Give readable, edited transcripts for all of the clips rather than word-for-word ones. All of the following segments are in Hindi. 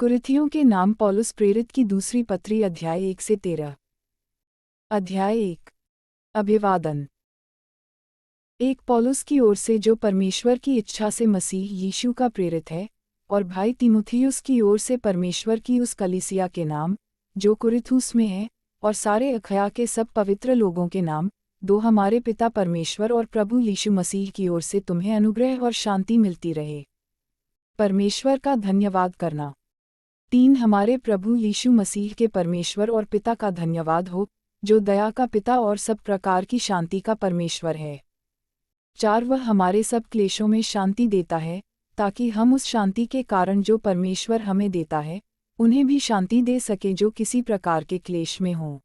कुरिन्थियों के नाम पौलुस प्रेरित की दूसरी पत्री अध्याय 1 से 13। अध्याय 1। अभिवादन। एक पौलुस की ओर से जो परमेश्वर की इच्छा से मसीह यीशु का प्रेरित है, और भाई तीमुथियुस की ओर से परमेश्वर की उस कलीसिया के नाम, जो कुरिन्थुस में है, और सारे अखया के सब पवित्र लोगों के नाम, दो हमारे पिता परमेश्वर और प्रभु यीशु मसीह की ओर से तुम्हें अनुग्रह और शांति मिलती रहे। परमेश्वर का धन्यवाद करना। 3 हमारे प्रभु यीशु मसीह के परमेश्वर और पिता का धन्यवाद हो, जो दया का पिता और सब प्रकार की शांति का परमेश्वर है। 4 वह हमारे सब क्लेशों में शांति देता है, ताकि हम उस शांति के कारण जो परमेश्वर हमें देता है, उन्हें भी शांति दे सके जो किसी प्रकार के क्लेश में हों।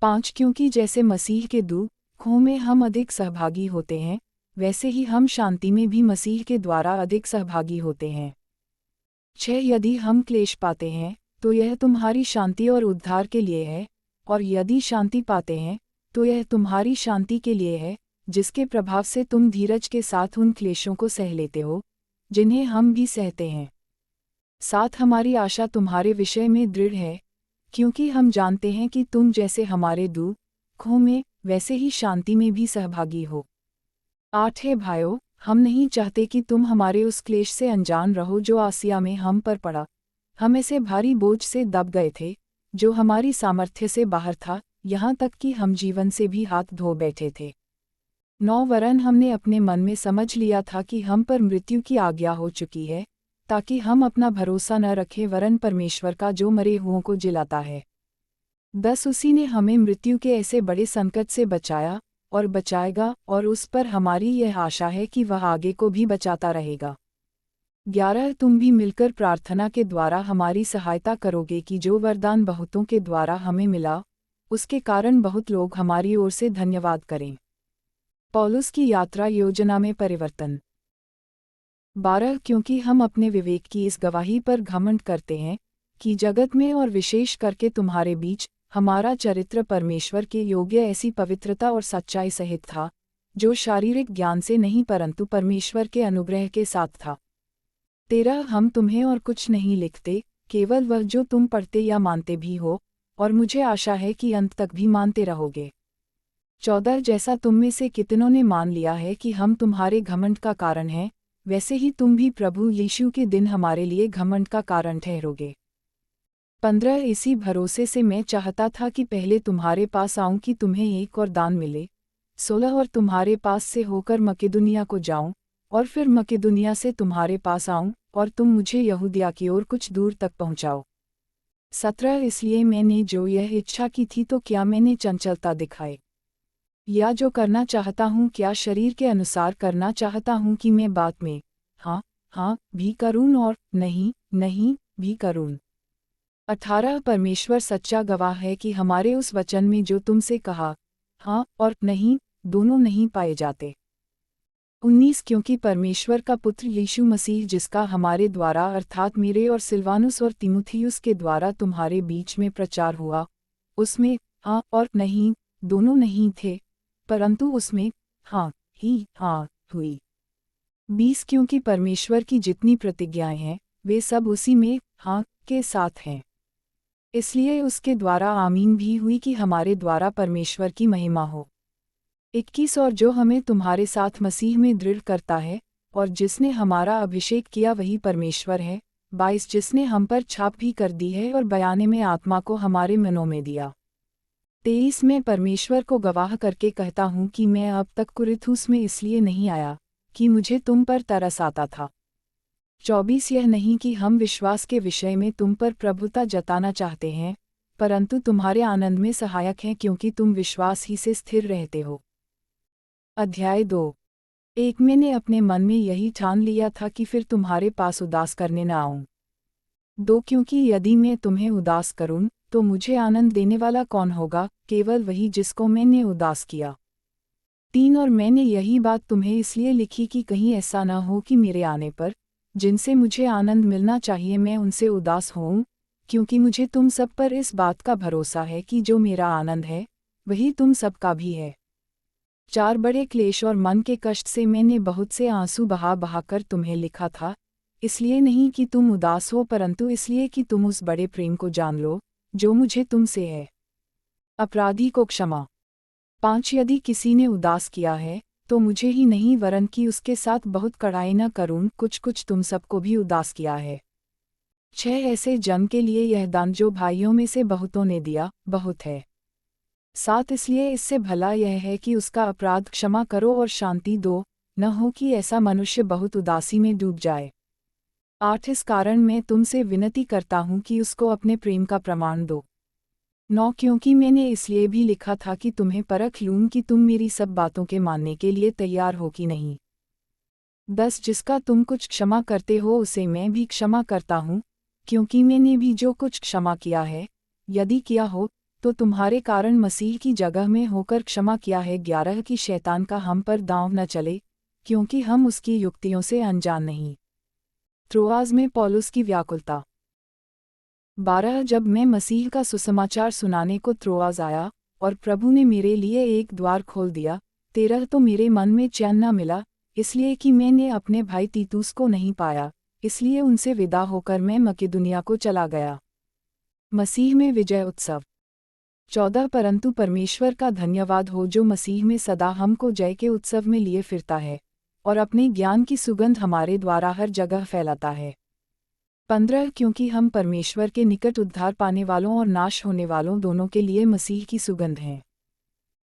5 क्योंकि जैसे मसीह के दुखों में हम अधिक सहभागी होते हैं, वैसे ही हम शांति में भी मसीह के द्वारा अधिक सहभागी होते हैं। 6 यदि हम क्लेश पाते हैं, तो यह तुम्हारी शांति और उद्धार के लिए है, और यदि शांति पाते हैं, तो यह तुम्हारी शांति के लिए है, जिसके प्रभाव से तुम धीरज के साथ उन क्लेशों को सह लेते हो, जिन्हें हम भी सहते हैं। 7 हमारी आशा तुम्हारे विषय में दृढ़ है, क्योंकि हम जानते हैं कि तुम जैसे हमारे दुखों में, वैसे ही शांति में भी सहभागी हो। 8 हे भाइयों, हम नहीं चाहते कि तुम हमारे उस क्लेश से अनजान रहो जो आसिया में हम पर पड़ा। हम ऐसे भारी बोझ से दब गए थे, जो हमारी सामर्थ्य से बाहर था, यहाँ तक कि हम जीवन से भी हाथ धो बैठे थे। 9 वरन हमने अपने मन में समझ लिया था कि हम पर मृत्यु की आज्ञा हो चुकी है, ताकि हम अपना भरोसा न रखें वरन परमेश्वर का जो मरे हुओं को जिलाता है। 10 उसी ने हमें मृत्यु के ऐसे बड़े संकट से बचाया और बचाएगा, और उस पर हमारी यह आशा है कि वह आगे को भी बचाता रहेगा। 11 तुम भी मिलकर प्रार्थना के द्वारा हमारी सहायता करोगे कि जो वरदान बहुतों के द्वारा हमें मिला, उसके कारण बहुत लोग हमारी ओर से धन्यवाद करें। पौलुस की यात्रा योजना में परिवर्तन। 12 क्योंकि हम अपने विवेक की इस गवाही पर घमंड करते हैं, कि जगत में और विशेष करके तुम्हारे बीच, हमारा चरित्र परमेश्वर के योग्य ऐसी पवित्रता और सच्चाई सहित था, जो शारीरिक ज्ञान से नहीं परंतु परमेश्वर के अनुग्रह के साथ था। 13 हम तुम्हें और कुछ नहीं लिखते, केवल वह जो तुम पढ़ते या मानते भी हो, और मुझे आशा है कि अंत तक भी मानते रहोगे। 14 जैसा तुम में से कितनों ने मान लिया है कि हम तुम्हारे घमंड का कारण हैं, वैसे ही तुम भी प्रभु यीशु के दिन हमारे लिए घमंड का कारण ठहरोगे। 15 इसी भरोसे से मैं चाहता था कि पहले तुम्हारे पास आऊं कि तुम्हें एक और दान मिले। 16 और तुम्हारे पास से होकर मकेदुनिया को जाऊं, और फिर मकेदुनिया से तुम्हारे पास आऊं, और तुम मुझे यहूदिया की ओर कुछ दूर तक पहुंचाओ। 17 इसलिए मैंने जो यह इच्छा की थी तो क्या मैंने चंचलता दिखाई, या जो करना चाहता हूँ क्या शरीर के अनुसार करना चाहता हूँ कि मैं बात में हाँ हाँ भी करूँ और नहीं नहीं भी करूँ। 18 परमेश्वर सच्चा गवाह है कि हमारे उस वचन में जो तुमसे कहा हाँ और नहीं दोनों नहीं पाए जाते। 19 क्योंकि परमेश्वर का पुत्र यीशु मसीह जिसका हमारे द्वारा अर्थात मेरे और सिलवानुस और तीमुथियुस के द्वारा तुम्हारे बीच में प्रचार हुआ, उसमें हाँ और नहीं दोनों नहीं थे, परंतु उसमें हाँ ही हाँ हुई। 20 क्योंकि परमेश्वर की जितनी प्रतिज्ञाएं हैं, वे सब उसी में हाँ के साथ हैं, इसलिए उसके द्वारा आमीन भी हुई कि हमारे द्वारा परमेश्वर की महिमा हो। 21 और जो हमें तुम्हारे साथ मसीह में दृढ़ करता है, और जिसने हमारा अभिषेक किया वही परमेश्वर है। 22 जिसने हम पर छाप भी कर दी है और बयाने में आत्मा को हमारे मनों में दिया। 23 मैं परमेश्वर को गवाह करके कहता हूँ कि मैं अब तक कुरिन्थुस में इसलिए नहीं आया, कि मुझे तुम पर तरस आता था। 24 यह नहीं कि हम विश्वास के विषय में तुम पर प्रभुता जताना चाहते हैं, परंतु तुम्हारे आनंद में सहायक हैं क्योंकि तुम विश्वास ही से स्थिर रहते हो। अध्याय 2। 1 मैंने अपने मन में यही ठान लिया था कि फिर तुम्हारे पास उदास करने न आऊं। 2 क्योंकि यदि मैं तुम्हें उदास करूं, तो मुझे आनंद देने वाला कौन होगा, केवल वही जिसको मैंने उदास किया। 3 और मैंने यही बात तुम्हें इसलिए लिखी कि कहीं ऐसा न हो कि मेरे आने पर, जिनसे मुझे आनंद मिलना चाहिए मैं उनसे उदास होऊं, क्योंकि मुझे तुम सब पर इस बात का भरोसा है कि जो मेरा आनंद है, वही तुम सबका भी है। 4 बड़े क्लेश और मन के कष्ट से मैंने बहुत से आंसू बहा बहा कर तुम्हें लिखा था, इसलिए नहीं कि तुम उदास हो परंतु इसलिए कि तुम उस बड़े प्रेम को जान लो जो मुझे तुमसे है। अपराधी को क्षमा। 5 यदि किसी ने उदास किया है तो मुझे ही नहीं वरन कि उसके साथ बहुत कड़ाई न करूं, कुछ कुछ तुम सबको भी उदास किया है। 6 ऐसे जन के लिए यह दान जो भाइयों में से बहुतों ने दिया बहुत है। 7 इसलिए इससे भला यह है कि उसका अपराध क्षमा करो और शांति दो, न हो कि ऐसा मनुष्य बहुत उदासी में डूब जाए। 8 इस कारण मैं तुमसे विनती करता हूँ कि उसको अपने प्रेम का प्रमाण दो। 9 क्योंकि मैंने इसलिए भी लिखा था कि तुम्हें परख लूँ कि तुम मेरी सब बातों के मानने के लिए तैयार हो कि नहीं। 10 जिसका तुम कुछ क्षमा करते हो उसे मैं भी क्षमा करता हूँ, क्योंकि मैंने भी जो कुछ क्षमा किया है, यदि किया हो तो तुम्हारे कारण मसीह की जगह में होकर क्षमा किया है। 11 कि शैतान का हम पर दांव न चले, क्योंकि हम उसकी युक्तियों से अनजान नहीं। त्रोआस में पौलुस की व्याकुलता। 12 जब मैं मसीह का सुसमाचार सुनाने को त्रोआस आया और प्रभु ने मेरे लिए एक द्वार खोल दिया। 13 तो मेरे मन में चैन न मिला, इसलिए कि मैंने अपने भाई तीतुस को नहीं पाया, इसलिए उनसे विदा होकर मैं मकिदुनिया को चला गया। मसीह में विजय उत्सव। 14 परंतु परमेश्वर का धन्यवाद हो जो मसीह में सदा हमको जय के उत्सव में लिए फिरता है और अपने ज्ञान की सुगंध हमारे द्वारा हर जगह फैलाता है। 15 क्योंकि हम परमेश्वर के निकट उद्धार पाने वालों और नाश होने वालों दोनों के लिए मसीह की सुगंध हैं।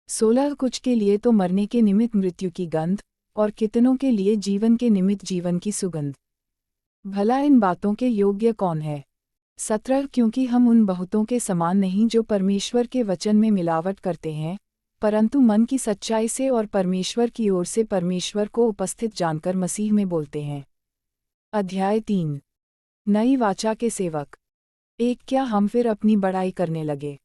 16 कुछ के लिए तो मरने के निमित्त मृत्यु की गंध और कितनों के लिए जीवन के निमित्त जीवन की सुगंध। भला इन बातों के योग्य कौन है? 17 क्योंकि हम उन बहुतों के समान नहीं जो परमेश्वर के वचन में मिलावट करते हैं, परंतु मन की सच्चाई से और परमेश्वर की ओर से परमेश्वर को उपस्थित जानकर मसीह में बोलते हैं। अध्याय 3 नई वाचा के सेवक। 1 क्या हम फिर अपनी बड़ाई करने लगे,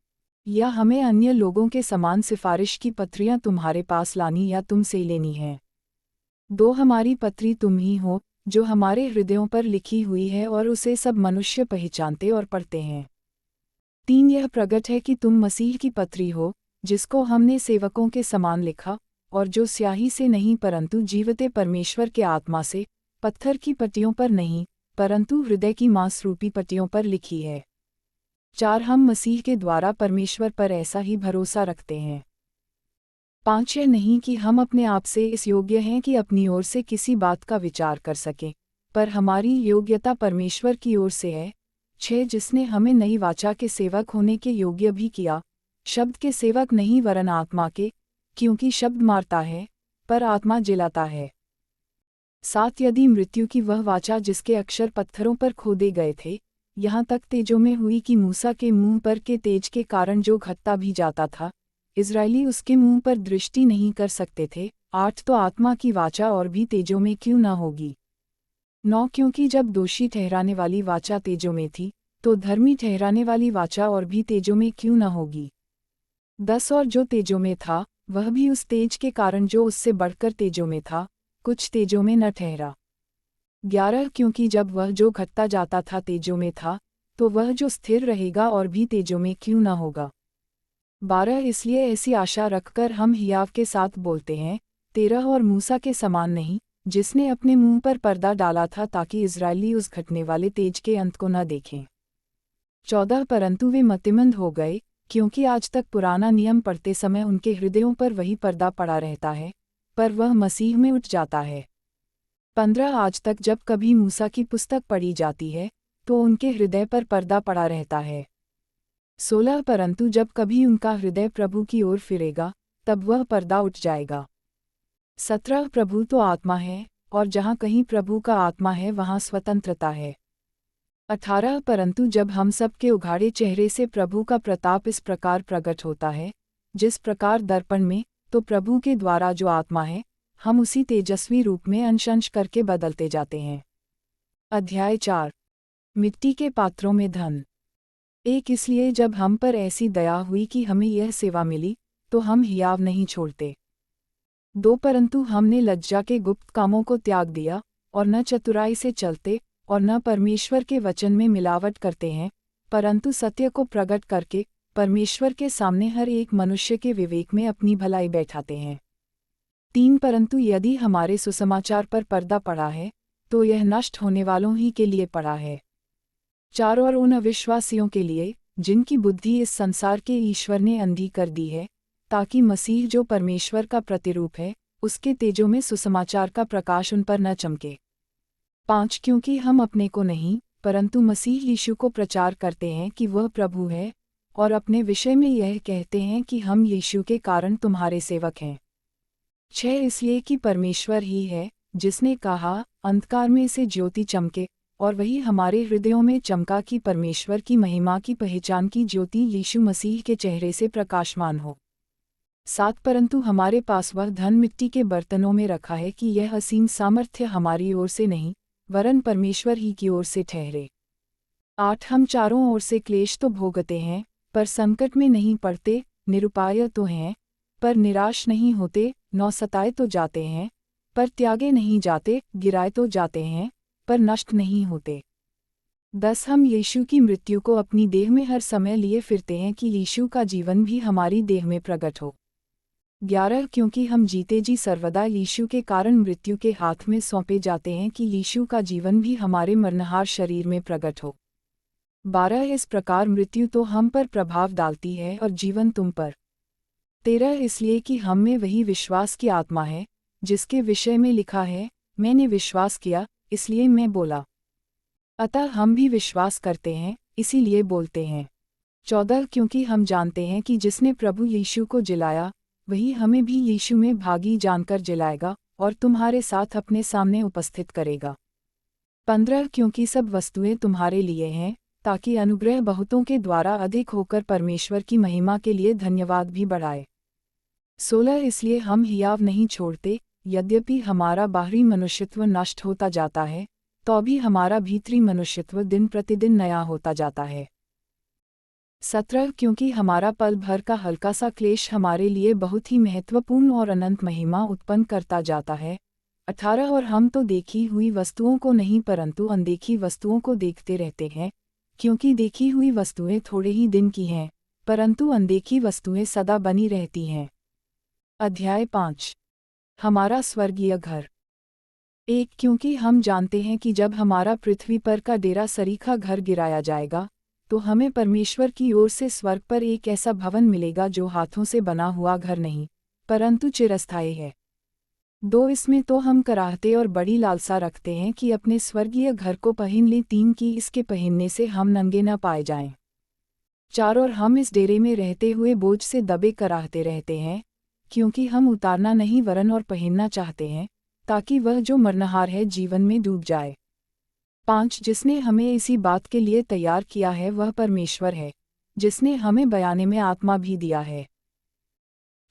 या हमें अन्य लोगों के समान सिफारिश की पत्रियां तुम्हारे पास लानी या तुमसे लेनी हैं? 2 हमारी पत्री तुम ही हो जो हमारे हृदयों पर लिखी हुई है और उसे सब मनुष्य पहचानते और पढ़ते हैं। 3 यह प्रगट है कि तुम मसीह की पत्री हो, जिसको हमने सेवकों के समान लिखा, और जो स्याही से नहीं परंतु जीवते परमेश्वर के आत्मा से, पत्थर की पट्टियों पर नहीं, परंतु हृदय की मांस रूपी पट्टियों पर लिखी है। 4 हम मसीह के द्वारा परमेश्वर पर ऐसा ही भरोसा रखते हैं। 5 यह नहीं कि हम अपने आप से इस योग्य हैं कि अपनी ओर से किसी बात का विचार कर सकें, पर हमारी योग्यता परमेश्वर की ओर से है। 6 जिसने हमें नई वाचा के सेवक होने के योग्य भी किया, शब्द के सेवक नहीं वरन आत्मा के, क्योंकि शब्द मारता है पर आत्मा जिलाता है। 7 यदि मृत्यु की वह वाचा जिसके अक्षर पत्थरों पर खोदे गए थे, यहाँ तक तेजों में हुई कि मूसा के मुंह पर के तेज के कारण जो घटता भी जाता था, इज़राइली उसके मुंह पर दृष्टि नहीं कर सकते थे। 8 तो आत्मा की वाचा और भी तेजों में क्यों न होगी। 9 क्योंकि जब दोषी ठहराने वाली वाचा तेजों में थी, तो धर्मी ठहराने वाली वाचा और भी तेजों में क्यों न होगी। 10 और जो तेजों में था, वह भी उस तेज के कारण जो उससे बढ़कर तेजों में था, कुछ तेजों में न ठहरा। 11 क्योंकि जब वह जो घटता जाता था तेजों में था, तो वह जो स्थिर रहेगा और भी तेजों में क्यों न होगा। 12 इसलिए ऐसी आशा रखकर हम हियाव के साथ बोलते हैं, 13 और मूसा के समान नहीं, जिसने अपने मुंह पर पर्दा डाला था ताकि इज़राइली उस घटने वाले तेज के अंत को न देखें। 14 परंतु वे मतिमंद हो गए, क्योंकि आज तक पुराना नियम पढ़ते समय उनके हृदयों पर वही पर्दा पड़ा रहता है, पर वह मसीह में उठ जाता है। 15 आज तक जब कभी मूसा की पुस्तक पढ़ी जाती है, तो उनके हृदय पर पर्दा पड़ा रहता है। 16 परंतु जब कभी उनका हृदय प्रभु की ओर फिरेगा, तब वह पर्दा उठ जाएगा। 17 प्रभु तो आत्मा है, और जहाँ कहीं प्रभु का आत्मा है वहाँ स्वतंत्रता है। 18 परंतु जब हम सब के उघाड़े चेहरे से प्रभु का प्रताप इस प्रकार प्रकट होता है, जिस प्रकार दर्पण में, तो प्रभु के द्वारा जो आत्मा है, हम उसी तेजस्वी रूप में अंश अंश करके बदलते जाते हैं। अध्याय 4 मिट्टी के पात्रों में धन। 1 इसलिए जब हम पर ऐसी दया हुई कि हमें यह सेवा मिली, तो हम हियाव नहीं छोड़ते। 2 परंतु हमने लज्जा के गुप्त कामों को त्याग दिया, और न चतुराई से चलते, और न परमेश्वर के वचन में मिलावट करते हैं, परंतु सत्य को प्रकट करके, परमेश्वर के सामने हर एक मनुष्य के विवेक में अपनी भलाई बैठाते हैं। 3 परंतु यदि हमारे सुसमाचार पर पर्दा पड़ा है, तो यह नष्ट होने वालों ही के लिए पड़ा है। 4 और उन अविश्वासियों के लिए, जिनकी बुद्धि इस संसार के ईश्वर ने अंधी कर दी है, ताकि मसीह जो परमेश्वर का प्रतिरूप है, उसके तेजों में सुसमाचार का प्रकाश उन पर न चमके। 5 क्योंकि हम अपने को नहीं, परंतु मसीह यीशु को प्रचार करते हैं कि वह प्रभु है, और अपने विषय में यह कहते हैं कि हम यीशु के कारण तुम्हारे सेवक हैं। 6 इसलिए कि परमेश्वर ही है, जिसने कहा, अंधकार में से ज्योति चमके, और वही हमारे हृदयों में चमका कि परमेश्वर की महिमा की पहचान की ज्योति यीशु मसीह के चेहरे से प्रकाशमान हो। 7 परंतु हमारे पास वह धन मिट्टी के बर्तनों में रखा है कि यह असीम सामर्थ्य हमारी ओर से नहीं, वरन परमेश्वर ही की ओर से ठहरे। 8 हम चारों ओर से क्लेश तो भोगते हैं, पर संकट में नहीं पड़ते, निरुपाय तो हैं, पर निराश नहीं होते, 9 सताए तो जाते हैं, पर त्यागे नहीं जाते, गिराए तो जाते हैं, पर नष्ट नहीं होते। 10 हम यीशु की मृत्यु को अपनी देह में हर समय लिए फिरते हैं कि यीशु का जीवन भी हमारी देह में प्रकट हो। 11 क्योंकि हम जीते जी सर्वदा यीशु के कारण मृत्यु के हाथ में सौंपे जाते हैं कि यीशु का जीवन भी हमारे मरनहार शरीर में प्रकट हो। 12 इस प्रकार मृत्यु तो हम पर प्रभाव डालती है और जीवन तुम पर। 13 इसलिए कि हम में वही विश्वास की आत्मा है, जिसके विषय में लिखा है, मैंने विश्वास किया, इसलिए मैं बोला। अतः हम भी विश्वास करते हैं, इसीलिए बोलते हैं। 14 क्योंकि हम जानते हैं कि जिसने प्रभु यीशु को जिलाया, वही हमें भी यीशु में भागी जानकर जिलाएगा, और तुम्हारे साथ अपने सामने उपस्थित करेगा। 15 क्योंकि सब वस्तुएं तुम्हारे लिए हैं, ताकि अनुग्रह बहुतों के द्वारा अधिक होकर परमेश्वर की महिमा के लिए धन्यवाद भी बढ़ाए। 16 इसलिए हम हियाव नहीं छोड़ते, यद्यपि हमारा बाहरी मनुष्यत्व नष्ट होता जाता है, तो भी हमारा भीतरी मनुष्यत्व दिन प्रतिदिन नया होता जाता है। 17 क्योंकि हमारा पल भर का हल्का सा क्लेश हमारे लिए बहुत ही महत्वपूर्ण और अनंत महिमा उत्पन्न करता जाता है। 18 और हम तो देखी हुई वस्तुओं को नहीं परंतु अनदेखी वस्तुओं को देखते रहते हैं, क्योंकि देखी हुई वस्तुएं थोड़े ही दिन की हैं, परंतु अनदेखी वस्तुएं सदा बनी रहती हैं। अध्याय 5 हमारा स्वर्गीय घर। 1 क्योंकि हम जानते हैं कि जब हमारा पृथ्वी पर का डेरा सरीखा घर गिराया जाएगा, तो हमें परमेश्वर की ओर से स्वर्ग पर एक ऐसा भवन मिलेगा जो हाथों से बना हुआ घर नहीं, परंतु चिरस्थायी है। 2 इसमें तो हम कराहते और बड़ी लालसा रखते हैं कि अपने स्वर्गीय घर को पहन लें। 3 की इसके पहनने से हम नंगे न पाए जाएं। 4 और हम इस डेरे में रहते हुए बोझ से दबे कराहते रहते हैं, क्योंकि हम उतारना नहीं वरन और पहनना चाहते हैं, ताकि वह जो मरनहार है जीवन में डूब जाए। 5 जिसने हमें इसी बात के लिए तैयार किया है वह परमेश्वर है, जिसने हमें बयाने में आत्मा भी दिया है।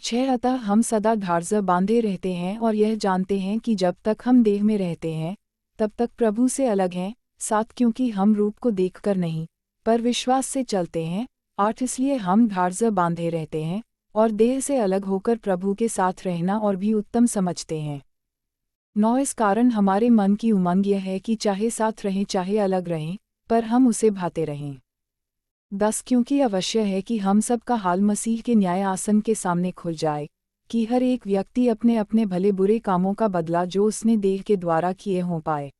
6 अतः हम सदा ढाढ़ बांधे रहते हैं और यह जानते हैं कि जब तक हम देह में रहते हैं, तब तक प्रभु से अलग हैं। 7 क्योंकि हम रूप को देखकर नहीं, पर विश्वास से चलते हैं। 8 इसलिए हम ढाढ़ बांधे रहते हैं, और देह से अलग होकर प्रभु के साथ रहना और भी उत्तम समझते हैं। 9 इस कारण हमारे मन की उमंग यह है कि चाहे साथ रहें चाहे अलग रहें, पर हम उसे भाते रहें। 10 क्योंकि अवश्य है कि हम सब का हाल मसीह के न्याय आसन के सामने खुल जाए, कि हर एक व्यक्ति अपने अपने भले बुरे कामों का बदला जो उसने देह के द्वारा किए हों पाए।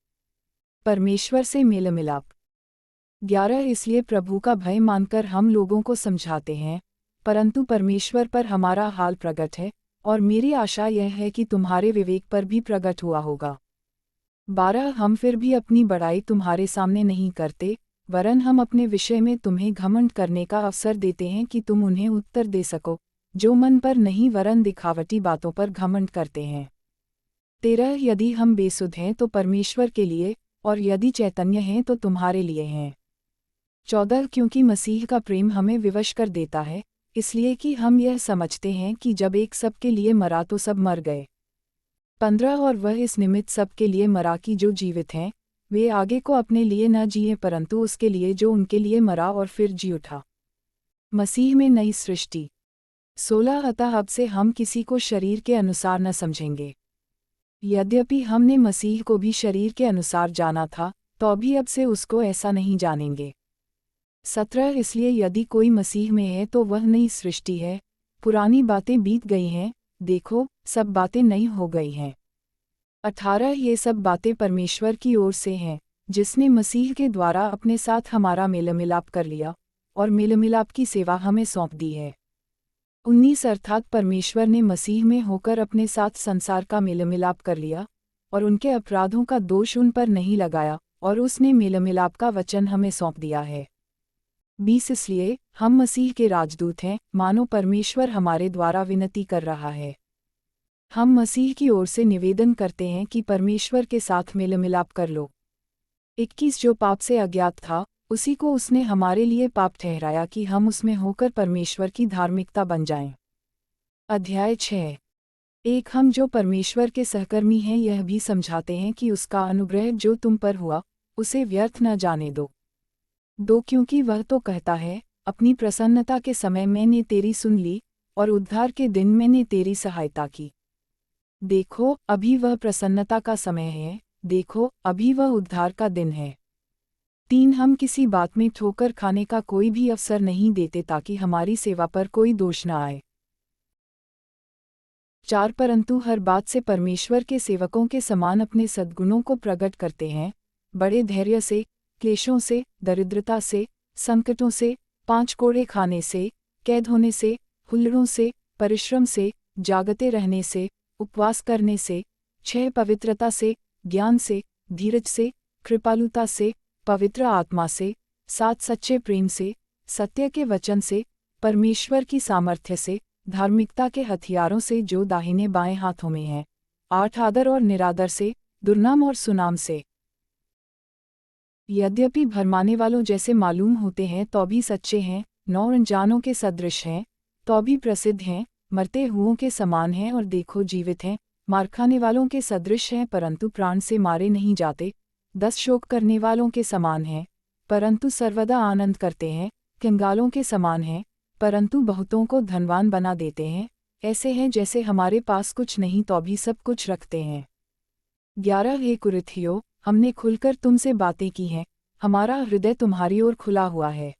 परमेश्वर से मेल मिलाप। 11 इसलिए प्रभु का भय मानकर हम लोगों को समझाते हैं, परंतु परमेश्वर पर हमारा हाल प्रगट है, और मेरी आशा यह है कि तुम्हारे विवेक पर भी प्रकट हुआ होगा। 12 हम फिर भी अपनी बड़ाई तुम्हारे सामने नहीं करते, वरन हम अपने विषय में तुम्हें घमंड करने का अवसर देते हैं कि तुम उन्हें उत्तर दे सको, जो मन पर नहीं वरन दिखावटी बातों पर घमंड करते हैं। 13 यदि हम बेसुध हैं तो परमेश्वर के लिए, और यदि चैतन्य हैं तो तुम्हारे लिए हैं। 14 क्योंकि मसीह का प्रेम हमें विवश कर देता है, इसलिए कि हम यह समझते हैं कि जब एक सब के लिए मरा तो सब मर गए। 15 और वह इस निमित्त सब के लिए मरा कि जो जीवित हैं, वे आगे को अपने लिए न जिए परंतु उसके लिए जो उनके लिए मरा और फिर जी उठा। मसीह में नई सृष्टि। 16 अतः अब से हम किसी को शरीर के अनुसार न समझेंगे। यद्यपि हमने मसीह को भी शरीर के अनुसार जाना था, तो भी अब से उसको ऐसा नहीं जानेंगे। 17 इसलिए यदि कोई मसीह में है तो वह नई सृष्टि है, पुरानी बातें बीत गई हैं, देखो सब बातें नई हो गई हैं। 18 ये सब बातें परमेश्वर की ओर से हैं, जिसने मसीह के द्वारा अपने साथ हमारा मेलमिलाप कर लिया और मेलमिलाप की सेवा हमें सौंप दी है। 19 अर्थात परमेश्वर ने मसीह में होकर अपने साथ संसार का मेलमिलाप कर लिया और उनके अपराधों का दोष उन पर नहीं लगाया और उसने मेलमिलाप का वचन हमें सौंप दिया है। 20 इसलिए हम मसीह के राजदूत हैं, मानो परमेश्वर हमारे द्वारा विनती कर रहा है। हम मसीह की ओर से निवेदन करते हैं कि परमेश्वर के साथ मेलमिलाप कर लो। 21 जो पाप से अज्ञात था, उसी को उसने हमारे लिए पाप ठहराया कि हम उसमें होकर परमेश्वर की धार्मिकता बन जाएं। अध्याय 6 एक हम जो परमेश्वर के सहकर्मी हैं यह भी समझाते हैं कि उसका अनुग्रह जो तुम पर हुआ, उसे व्यर्थ न जाने दो। 2 क्योंकि वह तो कहता है, अपनी प्रसन्नता के समय मैंने तेरी सुन ली और उद्धार के दिन मैंने तेरी सहायता की। देखो, अभी वह प्रसन्नता का समय है, देखो, अभी वह उद्धार का दिन है। 3 हम किसी बात में ठोकर खाने का कोई भी अवसर नहीं देते ताकि हमारी सेवा पर कोई दोष न आए। 4 परंतु हर बात से परमेश्वर के सेवकों के समान अपने सद्गुणों को प्रकट करते हैं, बड़े धैर्य से, क्लेशों से, दरिद्रता से, संकटों से, 5 कोड़े खाने से, कैद होने से, हुल्लड़ों से, परिश्रम से, जागते रहने से, उपवास करने से, 6 पवित्रता से, ज्ञान से, धीरज से, कृपालुता से, पवित्र आत्मा से, 7 सच्चे प्रेम से, सत्य के वचन से, परमेश्वर की सामर्थ्य से, धार्मिकता के हथियारों से जो दाहिने बाएं हाथों में हैं, 8 आदर और निरादर से, दुर्नाम और सुनाम से। यद्यपि भरमाने वालों जैसे मालूम होते हैं तो भी सच्चे हैं, 9 अनजानों के सदृश हैं, तो भी प्रसिद्ध हैं, मरते हुओं के समान हैं और देखो जीवित हैं, मार खाने वालों के सदृश हैं परंतु प्राण से मारे नहीं जाते, 10 शोक करने वालों के समान हैं, परंतु सर्वदा आनंद करते हैं, कंगालों के समान हैं, परंतु बहुतों को धनवान बना देते हैं, ऐसे हैं जैसे हमारे पास कुछ नहीं तो भी सब कुछ रखते हैं। 11 हे कुरिथियों, हमने खुलकर तुमसे बातें की हैं, हमारा हृदय तुम्हारी ओर खुला हुआ है।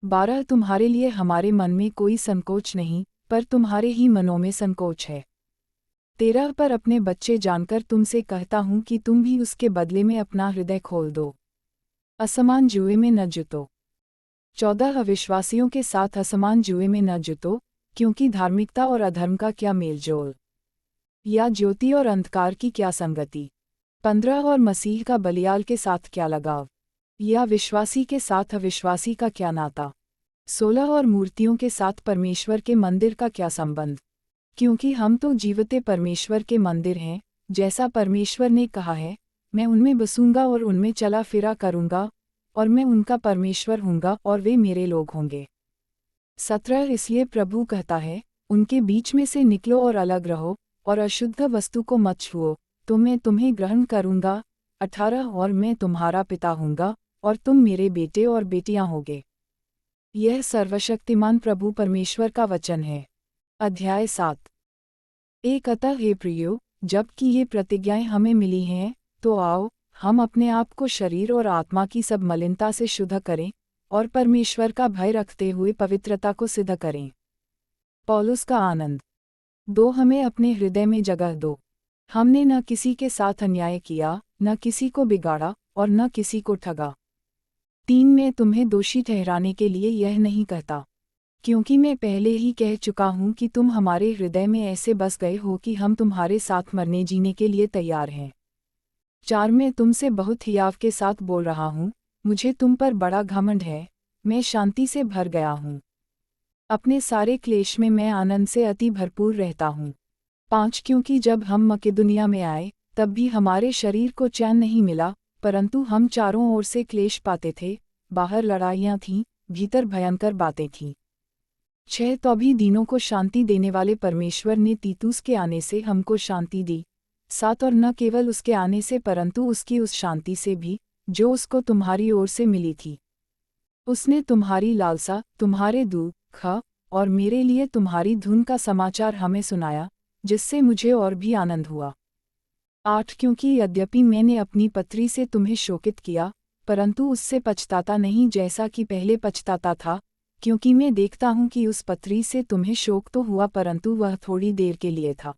12 तुम्हारे लिए हमारे मन में कोई संकोच नहीं, पर तुम्हारे ही मनों में संकोच है। 13 पर अपने बच्चे जानकर तुमसे कहता हूँ कि तुम भी उसके बदले में अपना हृदय खोल दो। असमान जुए में न जुतो। 14 अविश्वासियों के साथ असमान जुए में न जुतो, क्योंकि धार्मिकता और अधर्म का क्या मेलजोल, या ज्योति और अंधकार की क्या संगति। 15 और मसीह का बलियाल के साथ क्या लगाव, या विश्वासी के साथ अविश्वासी का क्या नाता। 16 और मूर्तियों के साथ परमेश्वर के मंदिर का क्या संबंध, क्योंकि हम तो जीवते परमेश्वर के मंदिर हैं, जैसा परमेश्वर ने कहा है, मैं उनमें बसूंगा और उनमें चला फिरा करूंगा, और मैं उनका परमेश्वर हूँगा और वे मेरे लोग होंगे। 17 इसलिए प्रभु कहता है, उनके बीच में से निकलो और अलग रहो, और अशुद्ध वस्तु को मत छुओ, तो मैं तुम्हें ग्रहण करूँगा। 18 और मैं तुम्हारा पिता हूँगा, और तुम मेरे बेटे और बेटियाँ होगे। यह सर्वशक्तिमान प्रभु परमेश्वर का वचन है। अध्याय 7 एक अतः हे प्रियो, जबकि ये प्रतिज्ञाएं हमें मिली हैं, तो आओ, हम अपने आप को शरीर और आत्मा की सब मलिनता से शुद्ध करें, और परमेश्वर का भय रखते हुए पवित्रता को सिद्ध करें। पौलुस का आनंद। 2 हमें अपने हृदय में जगह दो। हमने न किसी के साथ अन्याय किया, न किसी को बिगाड़ा, और न किसी को ठगा। 3 मैं तुम्हें दोषी ठहराने के लिए यह नहीं कहता, क्योंकि मैं पहले ही कह चुका हूँ कि तुम हमारे हृदय में ऐसे बस गए हो कि हम तुम्हारे साथ मरने जीने के लिए तैयार हैं। 4 मैं तुमसे बहुत हियाव के साथ बोल रहा हूँ, मुझे तुम पर बड़ा घमंड है, मैं शांति से भर गया हूँ। अपने सारे क्लेश में मैं आनंद से अति भरपूर रहता हूँ। 5 क्योंकि जब हम मकेदुनिया में आए, तब भी हमारे शरीर को चैन नहीं मिला, परंतु हम चारों ओर से क्लेश पाते थे, बाहर लड़ाइयाँ थीं, भीतर भयंकर बातें थीं। 6 तो भी दीनों को शांति देने वाले परमेश्वर ने तीतुस के आने से हमको शांति दी। 7 और न केवल उसके आने से परंतु उसकी उस शांति से भी, जो उसको तुम्हारी ओर से मिली थी। उसने तुम्हारी लालसा, तुम्हारे दुख और मेरे लिए तुम्हारी धुन का समाचार हमें सुनाया, जिससे मुझे और भी आनंद हुआ। 8 क्योंकि यद्यपि मैंने अपनी पत्री से तुम्हें शोकित किया, परंतु उससे पछताता नहीं जैसा कि पहले पछताता था, क्योंकि मैं देखता हूँ कि उस पत्री से तुम्हें शोक तो हुआ परंतु वह थोड़ी देर के लिए था।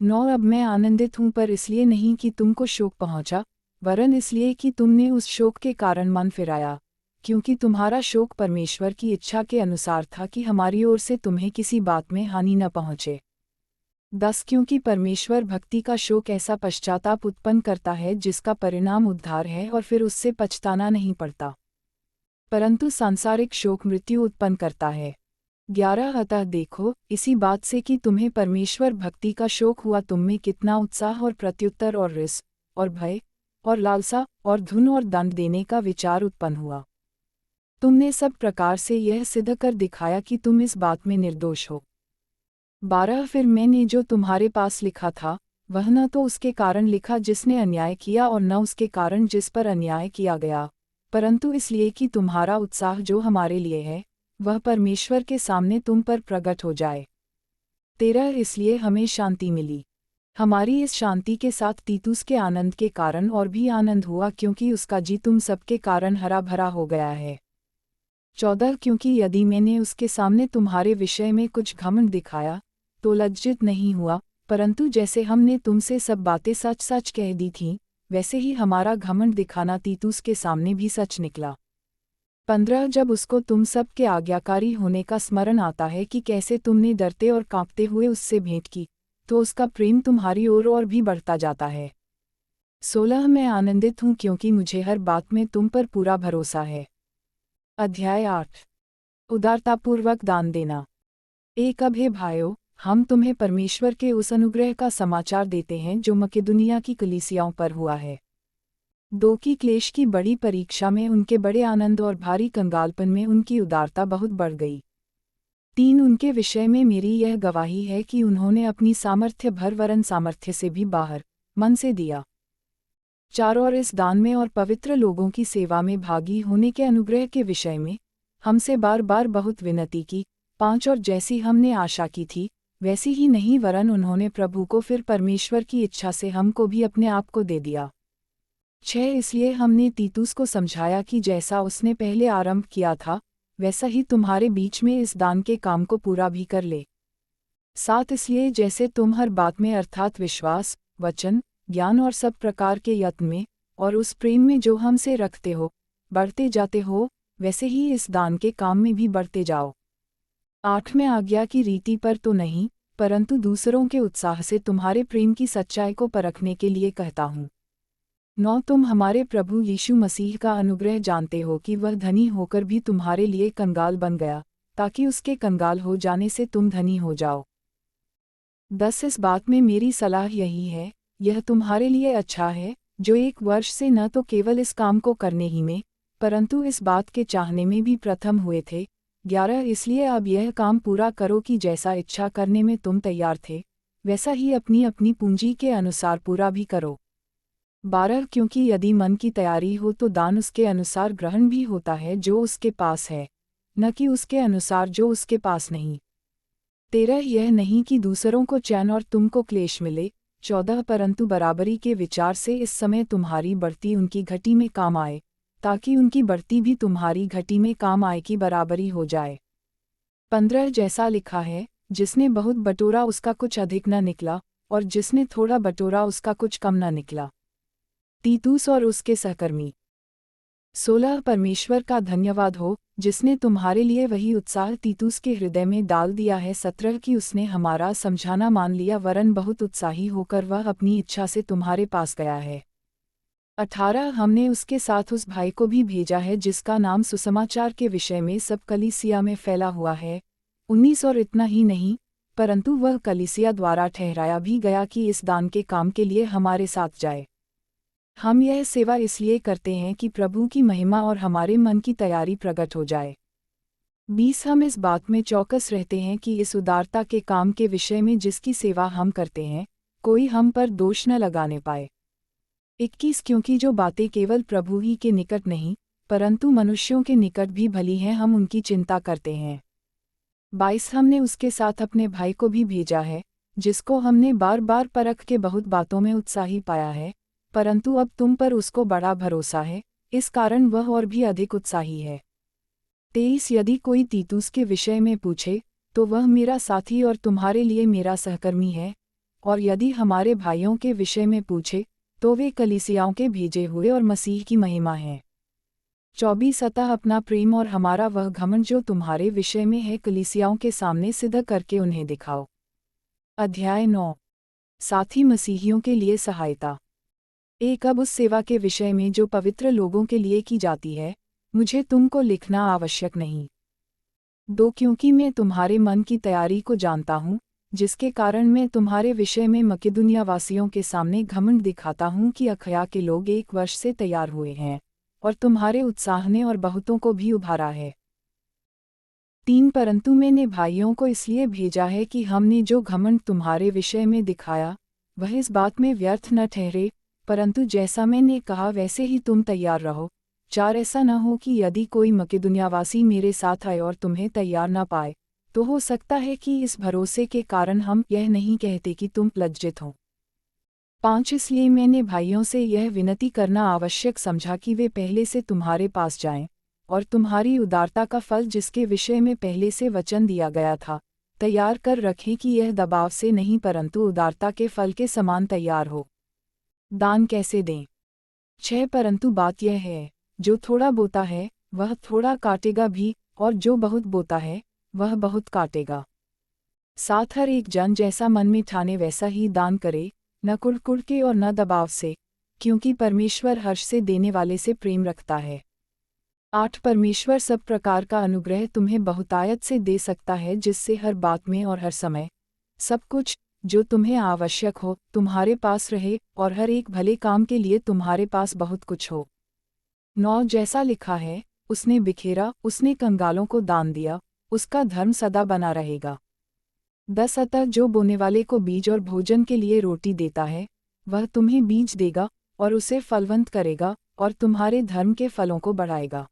9 अब मैं आनंदित हूँ, पर इसलिए नहीं कि तुमको शोक पहुँचा, वरन इसलिए कि तुमने उस शोक के कारण मन फिराया, क्योंकि तुम्हारा शोक परमेश्वर की इच्छा के अनुसार था कि हमारी ओर से तुम्हें किसी बात में हानि न पहुँचे। 10 क्योंकि परमेश्वर भक्ति का शोक ऐसा पश्चाताप उत्पन्न करता है जिसका परिणाम उद्धार है, और फिर उससे पछताना नहीं पड़ता, परंतु सांसारिक शोक मृत्यु उत्पन्न करता है। 11 अतः देखो इसी बात से कि तुम्हें परमेश्वर भक्ति का शोक हुआ, तुम में कितना उत्साह और प्रत्युत्तर और रिस और भय और लालसा और धुन और दंड देने का विचार उत्पन्न हुआ। तुमने सब प्रकार से यह सिद्ध कर दिखाया कि तुम इस बात में निर्दोष हो। 12 फिर मैंने जो तुम्हारे पास लिखा था वह न तो उसके कारण लिखा जिसने अन्याय किया, और न उसके कारण जिस पर अन्याय किया गया, परंतु इसलिए कि तुम्हारा उत्साह जो हमारे लिए है वह परमेश्वर के सामने तुम पर प्रकट हो जाए। 13 इसलिए हमें शांति मिली। हमारी इस शांति के साथ तीतुस के आनंद के कारण और भी आनंद हुआ, क्योंकि उसका जी तुम सबके कारण हरा भरा हो गया है। 14 क्योंकि यदि मैंने उसके सामने तुम्हारे विषय में कुछ घमंड दिखाया तो लज्जित नहीं हुआ, परंतु जैसे हमने तुमसे सब बातें सच सच कह दी थीं, वैसे ही हमारा घमंड दिखाना तीतुस के सामने भी सच निकला। 15 जब उसको तुम सब के आज्ञाकारी होने का स्मरण आता है कि कैसे तुमने डरते और कांपते हुए उससे भेंट की, तो उसका प्रेम तुम्हारी ओर और भी बढ़ता जाता है। 16 मैं आनंदित हूँ क्योंकि मुझे हर बात में तुम पर पूरा भरोसा है। अध्याय 8 उदारतापूर्वक दान देना। 1 अब हे भाइयों, हम तुम्हें परमेश्वर के उस अनुग्रह का समाचार देते हैं जो मकेदुनिया की कलीसियाओं पर हुआ है। 2 की क्लेश की बड़ी परीक्षा में उनके बड़े आनंद और भारी कंगालपन में उनकी उदारता बहुत बढ़ गई। 3 उनके विषय में मेरी यह गवाही है कि उन्होंने अपनी सामर्थ्य भर वरन सामर्थ्य से भी बाहर मन से दिया। 4 और इस दान में और पवित्र लोगों की सेवा में भागी होने के अनुग्रह के विषय में हमसे बार बार बहुत विनती की। 5 और जैसी हमने आशा की थी वैसी ही नहीं, वरन उन्होंने प्रभु को फिर परमेश्वर की इच्छा से हमको भी अपने आप को दे दिया। 6 इसलिए हमने तीतुस को समझाया कि जैसा उसने पहले आरंभ किया था वैसा ही तुम्हारे बीच में इस दान के काम को पूरा भी कर ले। 7 इसलिए जैसे तुम हर बात में अर्थात विश्वास, वचन, ज्ञान और सब प्रकार के यत्न में और उस प्रेम में जो हमसे रखते हो बढ़ते जाते हो, वैसे ही इस दान के काम में भी बढ़ते जाओ। 8 में आज्ञा की रीति पर तो नहीं, परंतु दूसरों के उत्साह से तुम्हारे प्रेम की सच्चाई को परखने के लिए कहता हूँ। 9 तुम हमारे प्रभु यीशु मसीह का अनुग्रह जानते हो कि वह धनी होकर भी तुम्हारे लिए कंगाल बन गया, ताकि उसके कंगाल हो जाने से तुम धनी हो जाओ। 10 इस बात में मेरी सलाह यही है, यह तुम्हारे लिए अच्छा है, जो 1 वर्ष से न तो केवल इस काम को करने ही में, परंतु इस बात के चाहने में भी प्रथम हुए थे। 11 इसलिए अब यह काम पूरा करो कि जैसा इच्छा करने में तुम तैयार थे, वैसा ही अपनी अपनी पूंजी के अनुसार पूरा भी करो। 12 क्योंकि यदि मन की तैयारी हो तो दान उसके अनुसार ग्रहण भी होता है जो उसके पास है, न कि उसके अनुसार जो उसके पास नहीं। 13 यह नहीं कि दूसरों को चैन और तुमको क्लेश मिले। 14 परंतु बराबरी के विचार से इस समय तुम्हारी बढ़ती उनकी घटी में काम आए, ताकि उनकी बढ़ती भी तुम्हारी घटी में काम आए की बराबरी हो जाए। 15 जैसा लिखा है, जिसने बहुत बटोरा उसका कुछ अधिक न निकला, और जिसने थोड़ा बटोरा उसका कुछ कम न निकला। तीतुस और उसके सहकर्मी। 16 परमेश्वर का धन्यवाद हो जिसने तुम्हारे लिए वही उत्साह तीतुस के हृदय में डाल दिया है। 17 कि उसने हमारा समझाना मान लिया, वरन बहुत उत्साही होकर वह अपनी इच्छा से तुम्हारे पास गया है। 18 हमने उसके साथ उस भाई को भी भेजा है जिसका नाम सुसमाचार के विषय में सब कलीसिया में फैला हुआ है। 19 और इतना ही नहीं, परंतु वह कलीसिया द्वारा ठहराया भी गया कि इस दान के काम के लिए हमारे साथ जाए। हम यह सेवा इसलिए करते हैं कि प्रभु की महिमा और हमारे मन की तैयारी प्रकट हो जाए। 20 हम इस बात में चौकस रहते हैं कि इस उदारता के काम के विषय में जिसकी सेवा हम करते हैं, कोई हम पर दोष न लगाने पाए। 21 क्योंकि जो बातें केवल प्रभु ही के निकट नहीं, परंतु मनुष्यों के निकट भी भली हैं, हम उनकी चिंता करते हैं। 22 हमने उसके साथ अपने भाई को भी भेजा है, जिसको हमने बार बार परख के बहुत बातों में उत्साही पाया है, परंतु अब तुम पर उसको बड़ा भरोसा है, इस कारण वह और भी अधिक उत्साही है। 23 यदि कोई तीतुस के विषय में पूछे, तो वह मेरा साथी और तुम्हारे लिए मेरा सहकर्मी है, और यदि हमारे भाइयों के विषय में पूछे तो वे कलीसियाओं के भेजे हुए और मसीह की महिमा है। 24 अतः अपना प्रेम और हमारा वह घमंड जो तुम्हारे विषय में है कलीसियाओं के सामने सिद्ध करके उन्हें दिखाओ। अध्याय 9। साथी मसीहियों के लिए सहायता। एक अब उस सेवा के विषय में जो पवित्र लोगों के लिए की जाती है, मुझे तुमको लिखना आवश्यक नहीं। 2 क्योंकि मैं तुम्हारे मन की तैयारी को जानता हूँ, जिसके कारण मैं तुम्हारे विषय में मकिदुनिया वासियों के सामने घमंड दिखाता हूँ कि अखया के लोग 1 वर्ष से तैयार हुए हैं, और तुम्हारे उत्साह ने और बहुतों को भी उभारा है। 3 परंतु मैंने भाइयों को इसलिए भेजा है कि हमने जो घमंड तुम्हारे विषय में दिखाया, वह इस बात में व्यर्थ न ठहरे, परंतु जैसा मैंने कहा वैसे ही तुम तैयार रहो। 4 ऐसा न हो कि यदि कोई मकिदुनियावासी मेरे साथ आए और तुम्हें तैयार न पाए, तो हो सकता है कि इस भरोसे के कारण हम यह नहीं कहते कि तुम लज्जित हो। 5 इसलिए मैंने भाइयों से यह विनती करना आवश्यक समझा कि वे पहले से तुम्हारे पास जाएं, और तुम्हारी उदारता का फल जिसके विषय में पहले से वचन दिया गया था, तैयार कर रखें कि यह दबाव से नहीं परंतु उदारता के फल के समान तैयार हो। दान कैसे दें? 6 परंतु बात यह है, जो थोड़ा बोता है, वह थोड़ा काटेगा भी, और जो बहुत बोता है, वह बहुत काटेगा। 7 हर एक जन जैसा मन में ठाने वैसा ही दान करे, न कुढ़ के और न दबाव से, क्योंकि परमेश्वर हर्ष से देने वाले से प्रेम रखता है। 8 परमेश्वर सब प्रकार का अनुग्रह तुम्हें बहुतायत से दे सकता है जिससे हर बात में और हर समय सब कुछ जो तुम्हें आवश्यक हो तुम्हारे पास रहे और हर एक भले काम के लिए तुम्हारे पास बहुत कुछ हो। 9 जैसा लिखा है, उसने बिखेरा, उसने कंगालों को दान दिया, उसका धर्म सदा बना रहेगा। 10 अतः जो बोने वाले को बीज और भोजन के लिए रोटी देता है, वह तुम्हें बीज देगा और उसे फलवंत करेगा और तुम्हारे धर्म के फलों को बढ़ाएगा।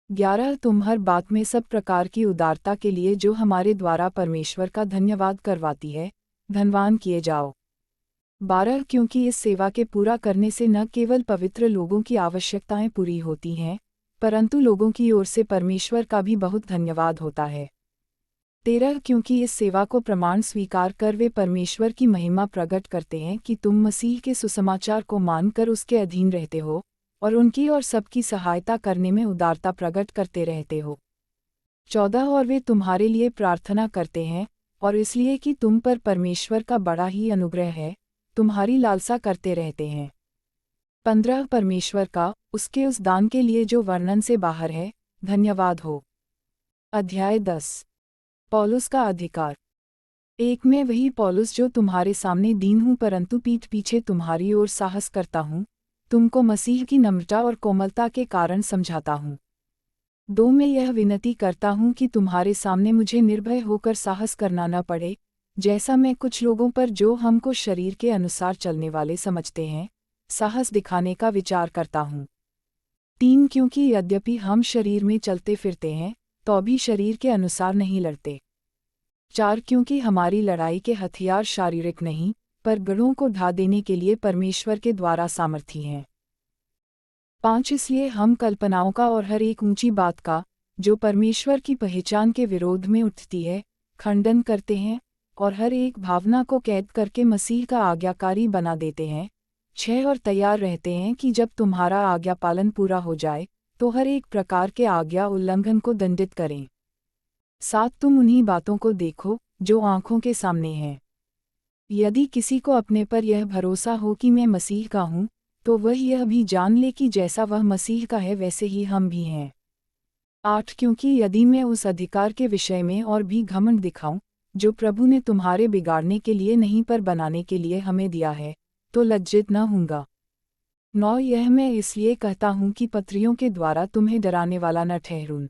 11 तुम हर बात में सब प्रकार की उदारता के लिए जो हमारे द्वारा परमेश्वर का धन्यवाद करवाती है, धनवान किए जाओ। 12 क्योंकि इस सेवा के पूरा करने से न केवल पवित्र लोगों की आवश्यकताएं पूरी होती हैं, परंतु लोगों की ओर से परमेश्वर का भी बहुत धन्यवाद होता है। 13 क्योंकि इस सेवा को प्रमाण स्वीकार कर वे परमेश्वर की महिमा प्रकट करते हैं कि तुम मसीह के सुसमाचार को मानकर उसके अधीन रहते हो और उनकी और सबकी सहायता करने में उदारता प्रकट करते रहते हो। 14 और वे तुम्हारे लिए प्रार्थना करते हैं और इसलिए कि तुम पर परमेश्वर का बड़ा ही अनुग्रह है, तुम्हारी लालसा करते रहते हैं। 15 परमेश्वर का उसके उस दान के लिए जो वर्णन से बाहर है, धन्यवाद हो। अध्याय 10 पौलुस का अधिकार। एक मैं वही पौलुस जो तुम्हारे सामने दीन हूँ परंतु पीठ पीछे तुम्हारी ओर साहस करता हूँ, तुमको मसीह की नम्रता और कोमलता के कारण समझाता हूँ। 2 मैं यह विनती करता हूँ कि तुम्हारे सामने मुझे निर्भय होकर साहस करना न पड़े, जैसा मैं कुछ लोगों पर जो हमको शरीर के अनुसार चलने वाले समझते हैं, साहस दिखाने का विचार करता हूँ। 3 क्योंकि यद्यपि हम शरीर में चलते फिरते हैं, तो भी शरीर के अनुसार नहीं लड़ते। 4 क्योंकि हमारी लड़ाई के हथियार शारीरिक नहीं, पर गढ़ों को ढा देने के लिए परमेश्वर के द्वारा सामर्थी हैं। 5 इसलिए हम कल्पनाओं का और हर एक ऊंची बात का, जो परमेश्वर की पहचान के विरोध में उठती है, खंडन करते हैं, और हर एक भावना को कैद करके मसीह का आज्ञाकारी बना देते हैं। 6 और तैयार रहते हैं कि जब तुम्हारा आज्ञा पालन पूरा हो जाए, तो हर एक प्रकार के आज्ञा उल्लंघन को दंडित करें। 7 तुम उन्हीं बातों को देखो, जो आँखों के सामने हैं। यदि किसी को अपने पर यह भरोसा हो कि मैं मसीह का हूँ, तो वह यह भी जान ले कि जैसा वह मसीह का है वैसे ही हम भी हैं। 8 क्योंकि यदि मैं उस अधिकार के विषय में और भी घमंड दिखाऊं, जो प्रभु ने तुम्हारे बिगाड़ने के लिए नहीं पर बनाने के लिए हमें दिया है, तो लज्जित न होऊंगा। 9 यह मैं इसलिए कहता हूँ कि पत्रियों के द्वारा तुम्हें डराने वाला न ठहरूं।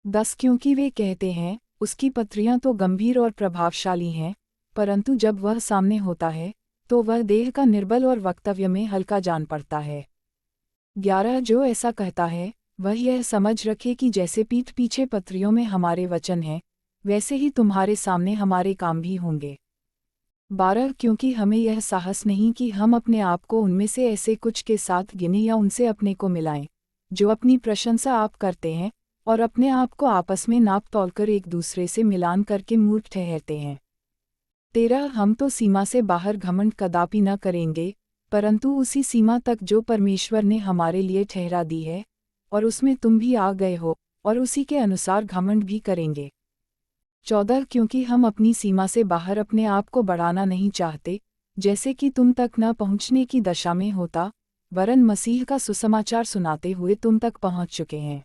10 क्योंकि वे कहते हैं, उसकी पत्रियां तो गंभीर और प्रभावशाली हैं, परंतु जब वह सामने होता है, तो वह देह का निर्बल और वक्तव्य में हल्का जान पड़ता है। 11 जो ऐसा कहता है, वह यह समझ रखे कि जैसे पीठ पीछे पत्रियों में हमारे वचन हैं, वैसे ही तुम्हारे सामने हमारे काम भी होंगे। 12 क्योंकि हमें यह साहस नहीं कि हम अपने आप को उनमें से ऐसे कुछ के साथ गिने या उनसे अपने को मिलाएं, जो अपनी प्रशंसा आप करते हैं, और अपने आप को आपस में नाप तौल कर एक दूसरे से मिलान करके मूर्ख ठहरते हैं। 13 हम तो सीमा से बाहर घमंड कदापि न करेंगे, परंतु उसी सीमा तक जो परमेश्वर ने हमारे लिए ठहरा दी है, और उसमें तुम भी आ गए हो, और उसी के अनुसार घमंड भी करेंगे। 14 क्योंकि हम अपनी सीमा से बाहर अपने आप को बढ़ाना नहीं चाहते, जैसे कि तुम तक न पहुँचने की दशा में होता, वरन मसीह का सुसमाचार सुनाते हुए तुम तक पहुँच चुके हैं।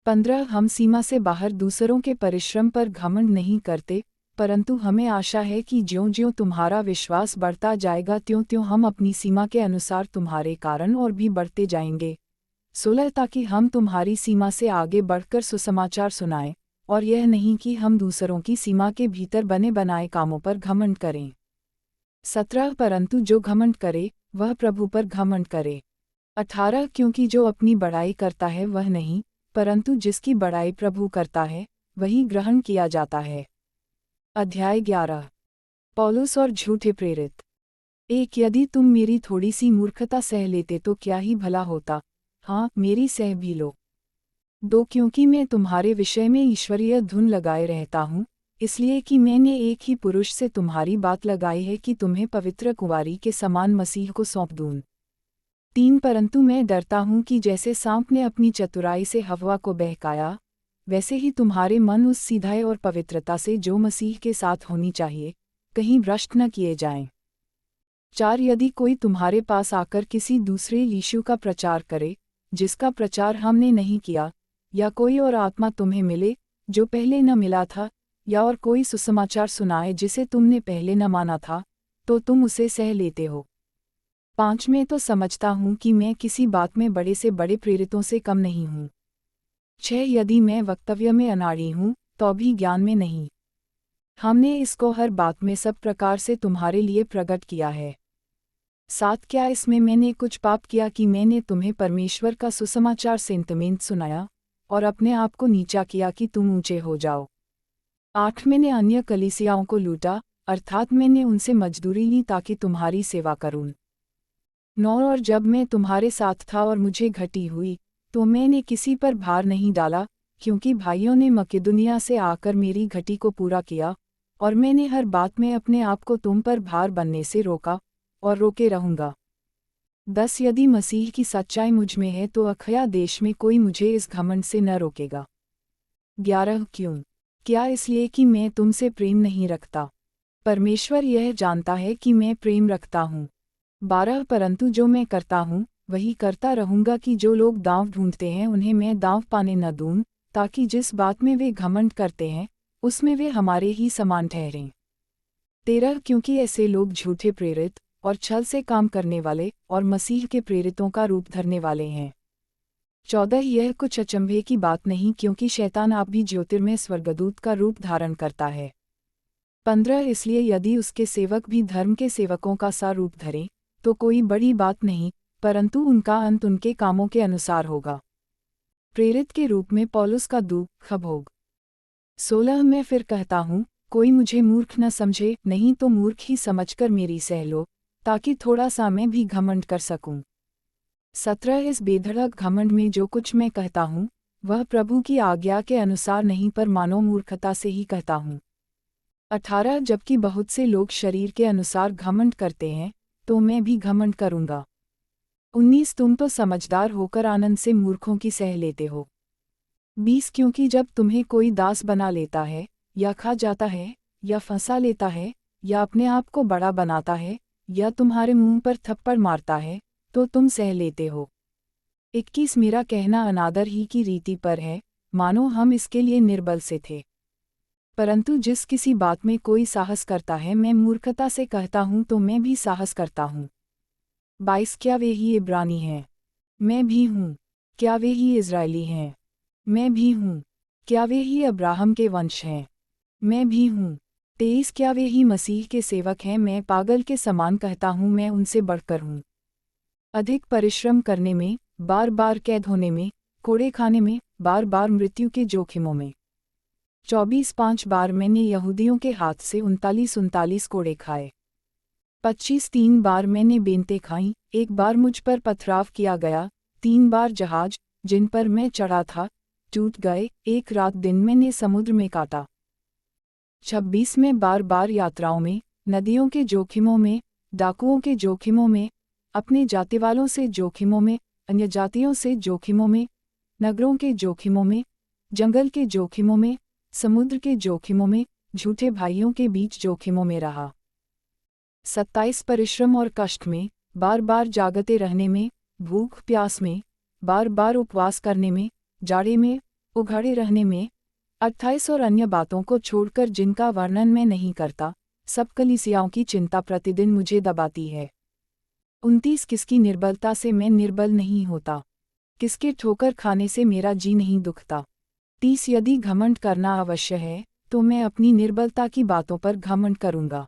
15 हम सीमा से बाहर दूसरों के परिश्रम पर घमंड नहीं करते, परंतु हमें आशा है कि ज्यों-ज्यों तुम्हारा विश्वास बढ़ता जाएगा त्यों-त्यों हम अपनी सीमा के अनुसार तुम्हारे कारण और भी बढ़ते जाएंगे। 16 ताकि हम तुम्हारी सीमा से आगे बढ़कर सुसमाचार सुनाएं, और यह नहीं कि हम दूसरों की सीमा के भीतर बने बनाए कामों पर घमंड करें। 17 परंतु जो घमंड करे, वह प्रभु पर घमंड करे। 18 क्योंकि जो अपनी बड़ाई करता है वह नहीं, परंतु जिसकी बड़ाई प्रभु करता है, वही ग्रहण किया जाता है। अध्याय 11 पौलुस और झूठे प्रेरित। 1 यदि तुम मेरी थोड़ी सी मूर्खता सह लेते तो क्या ही भला होता, हाँ मेरी सह भी लो। 2 क्योंकि मैं तुम्हारे विषय में ईश्वरीय धुन लगाए रहता हूँ, इसलिए कि मैंने एक ही पुरुष से तुम्हारी बात लगाई है कि तुम्हें पवित्र कुंवारी के समान मसीह को सौंप दूँ। 3 परंतु मैं डरता हूँ कि जैसे सांप ने अपनी चतुराई से हव्वा को बहकाया, वैसे ही तुम्हारे मन उस सीधाई और पवित्रता से जो मसीह के साथ होनी चाहिए, कहीं भ्रष्ट न किए जाएं। 4 यदि कोई तुम्हारे पास आकर किसी दूसरे यीशु का प्रचार करे, जिसका प्रचार हमने नहीं किया, या कोई और आत्मा तुम्हें मिले, जो पहले न मिला था, या और कोई सुसमाचार सुनाए जिसे तुमने पहले न माना था, तो तुम उसे सह लेते हो। 5 मैं तो समझता हूँ कि मैं किसी बात में बड़े से बड़े प्रेरितों से कम नहीं हूँ। 6 यदि मैं वक्तव्य में अनाड़ी हूँ, तो भी ज्ञान में नहीं। हमने इसको हर बात में सब प्रकार से तुम्हारे लिए प्रकट किया है। 7 क्या इसमें मैंने कुछ पाप किया कि मैंने तुम्हें परमेश्वर का सुसमाचार सेंतमेंत सुनाया, और अपने आप को नीचा किया कि तुम ऊंचे हो जाओ। 8 मैंने अन्य कलीसियाओं को लूटा, अर्थात मैंने उनसे मजदूरी ली ताकि तुम्हारी सेवा करूं। 9 और जब मैं तुम्हारे साथ था और मुझे घटी हुई, तो मैंने किसी पर भार नहीं डाला, क्योंकि भाइयों ने मकेदुनिया से आकर मेरी घटी को पूरा किया, और मैंने हर बात में अपने आप को तुम पर भार बनने से रोका, और रोके रहूँगा। 10 यदि मसीह की सच्चाई मुझ में है तो अखया देश में कोई मुझे इस घमंड से न रोकेगा। 11 क्यों? क्या इसलिए कि मैं तुमसे प्रेम नहीं रखता? परमेश्वर यह जानता है कि मैं प्रेम रखता हूँ। 12 परंतु जो मैं करता हूँ, वही करता रहूँगा कि जो लोग दांव ढूंढते हैं उन्हें मैं दांव पाने न दूँ, ताकि जिस बात में वे घमंड करते हैं, उसमें वे हमारे ही समान ठहरें। 13 क्योंकि ऐसे लोग झूठे प्रेरित, और छल से काम करने वाले, और मसीह के प्रेरितों का रूप धरने वाले हैं। 14 यह कुछ अचंभे की बात नहीं क्योंकि शैतान आप भी ज्योतिर्मय स्वर्गदूत का रूप धारण करता है। 15 इसलिए यदि उसके सेवक भी धर्म के सेवकों का सा रूप धरें, तो कोई बड़ी बात नहीं, परंतु उनका अंत उनके कामों के अनुसार होगा। प्रेरित के रूप में पौलुस का दुख भोग। 16 मैं फिर कहता हूँ, कोई मुझे मूर्ख न समझे, नहीं तो मूर्ख ही समझकर मेरी सह लो, ताकि थोड़ा सा मैं भी घमंड कर सकूं। 17 इस बेधड़क घमंड में जो कुछ मैं कहता हूँ, वह प्रभु की आज्ञा के अनुसार नहीं पर मानो मूर्खता से ही कहता हूँ। 18 जबकि बहुत से लोग शरीर के अनुसार घमंड करते हैं, तो मैं भी घमंड करूँगा। 19 तुम तो समझदार होकर आनंद से मूर्खों की सह लेते हो। 20 क्योंकि जब तुम्हें कोई दास बना लेता है, या खा जाता है, या फंसा लेता है, या अपने आप को बड़ा बनाता है, या तुम्हारे मुंह पर थप्पड़ मारता है, तो तुम सह लेते हो। 21 मेरा कहना अनादर ही की रीति पर है, मानो हम इसके लिए निर्बल से थे। परंतु जिस किसी बात में कोई साहस करता है मैं मूर्खता से कहता हूँ तो मैं भी साहस करता हूँ। 22 क्या वे ही इब्रानी हैं? मैं भी हूँ। क्या वे ही इज़राइली हैं? मैं भी हूँ। क्या वे ही अब्राहम के वंश हैं? मैं भी हूँ। 23 क्या वे ही मसीह के सेवक हैं? मैं पागल के समान कहता हूँ, मैं उनसे बढ़कर हूँ। अधिक परिश्रम करने में, बार बार कैद होने में, कोड़े खाने में, बार बार मृत्यु के जोखिमों में। 24 5 बार मैंने यहूदियों के हाथ से 39 कोड़े खाए। 25 3 बार मैंने बेंतें खाईं, 1 बार मुझ पर पथराव किया गया, 3 बार जहाज, जिन पर मैं चढ़ा था, टूट गए, 1 रात दिन मैंने समुद्र में काटा। 26 में बार बार यात्राओं में, नदियों के जोखिमों में, डाकुओं के जोखिमों में, अपने जाति वालों से जोखिमों में, अन्य जातियों से जोखिमों में, नगरों के जोखिमों में, जंगल के जोखिमों में, समुद्र के जोखिमों में, झूठे भाइयों के बीच जोखिमों में रहा। 27 परिश्रम और कष्ट में, बार बार जागते रहने में, भूख प्यास में, बार बार उपवास करने में, जाड़े में, उघाड़े रहने में, 28 और अन्य बातों को छोड़कर जिनका वर्णन मैं नहीं करता, सब कलीसियाओं की चिंता प्रतिदिन मुझे दबाती है। 29 किसकी निर्बलता से मैं निर्बल नहीं होता, किसके ठोकर खाने से मेरा जी नहीं दुखता। 30 यदि घमंड करना अवश्य है, तो मैं अपनी निर्बलता की बातों पर घमंड करूंगा।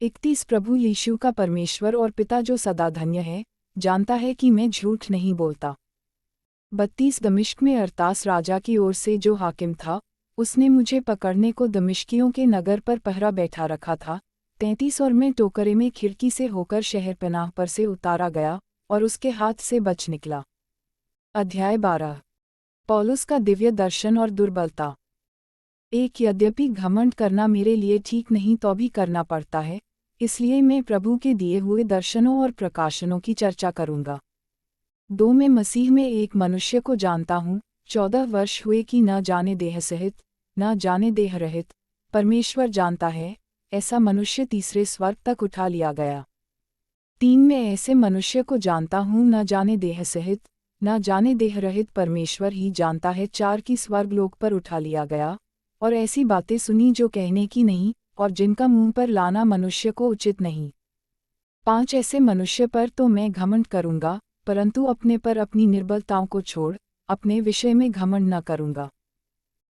31 प्रभु यीशु का परमेश्वर और पिता जो सदा धन्य है, जानता है कि मैं झूठ नहीं बोलता। 32 दमिश्क में अरतास राजा की ओर से जो हाकिम था, उसने मुझे पकड़ने को दमिश्कियों के नगर पर पहरा बैठा रखा था। 33 और मैं टोकरे में खिड़की से होकर शहर पनाह पर से उतारा गया और उसके हाथ से बच निकला। अध्याय 12 पौलुस का दिव्य दर्शन और दुर्बलता। यद्यपि घमंड करना मेरे लिए ठीक नहीं तो भी करना पड़ता है, इसलिए मैं प्रभु के दिए हुए दर्शनों और प्रकाशनों की चर्चा करूंगा। 2 मैं मसीह में एक मनुष्य को जानता हूँ, 14 वर्ष हुए कि न जाने देह सहित, न जाने देह रहित, परमेश्वर जानता है, ऐसा मनुष्य तीसरे स्वर्ग तक उठा लिया गया। 3 मैं ऐसे मनुष्य को जानता हूँ, न जाने देह सहित, न जाने देह रहित, परमेश्वर ही जानता है, 4 की स्वर्गलोक पर उठा लिया गया, और ऐसी बातें सुनी जो कहने की नहीं, और जिनका मुंह पर लाना मनुष्य को उचित नहीं। 5 ऐसे मनुष्य पर तो मैं घमंड करूंगा, परंतु अपने पर अपनी निर्बलताओं को छोड़ अपने विषय में घमंड न करूंगा।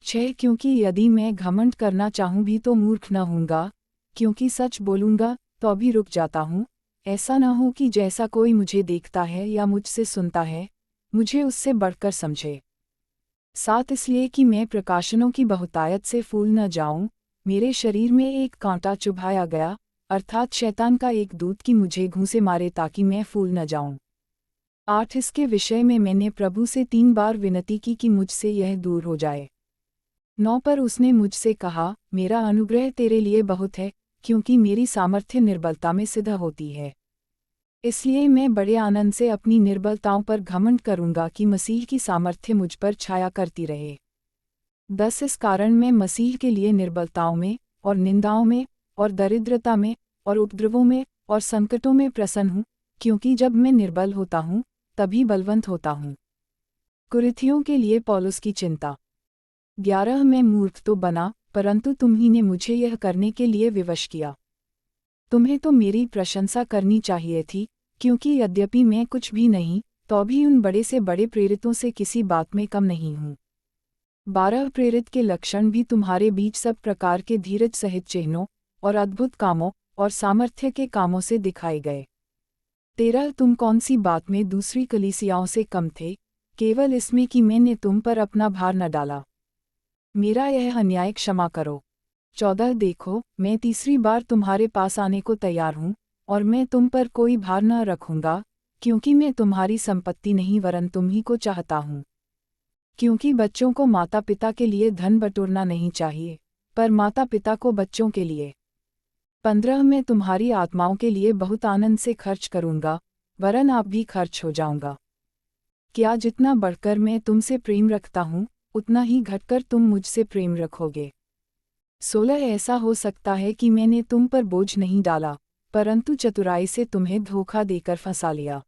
6 क्योंकि यदि मैं घमंड करना चाहूं भी तो मूर्ख न होऊंगा, क्योंकि सच बोलूंगा तो भी रुक जाता हूं, ऐसा न हो कि जैसा कोई मुझे देखता है या मुझसे सुनता है, मुझे उससे बढ़कर समझे। 7 इसलिए कि मैं प्रकाशनों की बहुतायत से फूल न जाऊं, मेरे शरीर में एक कांटा चुभाया गया, अर्थात शैतान का एक दूत कि मुझे घूंसे मारे ताकि मैं फूल न जाऊं। 8 इसके विषय में मैंने प्रभु से 3 बार विनती की कि मुझसे यह दूर हो जाए। 9 पर उसने मुझसे कहा, मेरा अनुग्रह तेरे लिए बहुत है, क्योंकि मेरी सामर्थ्य निर्बलता में सिद्ध होती है। इसलिए मैं बड़े आनंद से अपनी निर्बलताओं पर घमंड करूंगा कि मसीह की सामर्थ्य मुझ पर छाया करती रहे। 10 इस कारण मैं मसीह के लिए निर्बलताओं में और निंदाओं में और दरिद्रता में और उपद्रवों में और संकटों में प्रसन्न हूँ, क्योंकि जब मैं निर्बल होता हूँ तभी बलवंत होता हूँ। कुरिन्थियों के लिए पौलुस की चिंता। 11 मैं मूर्ख तो बना, परंतु तुम ही ने मुझे यह करने के लिए विवश किया। तुम्हें तो मेरी प्रशंसा करनी चाहिए थी, क्योंकि यद्यपि मैं कुछ भी नहीं तो भी उन बड़े से बड़े प्रेरितों से किसी बात में कम नहीं हूँ। 12 प्रेरित के लक्षण भी तुम्हारे बीच सब प्रकार के धीरज सहित चिन्हों और अद्भुत कामों और सामर्थ्य के कामों से दिखाए गए। 13 तुम कौन सी बात में दूसरी कलीसियाओं से कम थे, केवल इसमें कि मैंने तुम पर अपना भार न डाला। मेरा यह अन्याय क्षमा करो। 14 देखो, मैं तीसरी बार तुम्हारे पास आने को तैयार हूँ, और मैं तुम पर कोई भार न रखूंगा, क्योंकि मैं तुम्हारी संपत्ति नहीं वरन तुम ही को चाहता हूँ। क्योंकि बच्चों को माता पिता के लिए धन बटोरना नहीं चाहिए, पर माता पिता को बच्चों के लिए। 15 मैं तुम्हारी आत्माओं के लिए बहुत आनंद से खर्च करूंगा, वरन आप भी खर्च हो जाऊंगा। क्या जितना बढ़कर मैं तुमसे प्रेम रखता हूँ, उतना ही घटकर तुम मुझसे प्रेम रखोगे। 16 ऐसा हो सकता है कि मैंने तुम पर बोझ नहीं डाला, परंतु चतुराई से तुम्हें धोखा देकर फंसा लिया।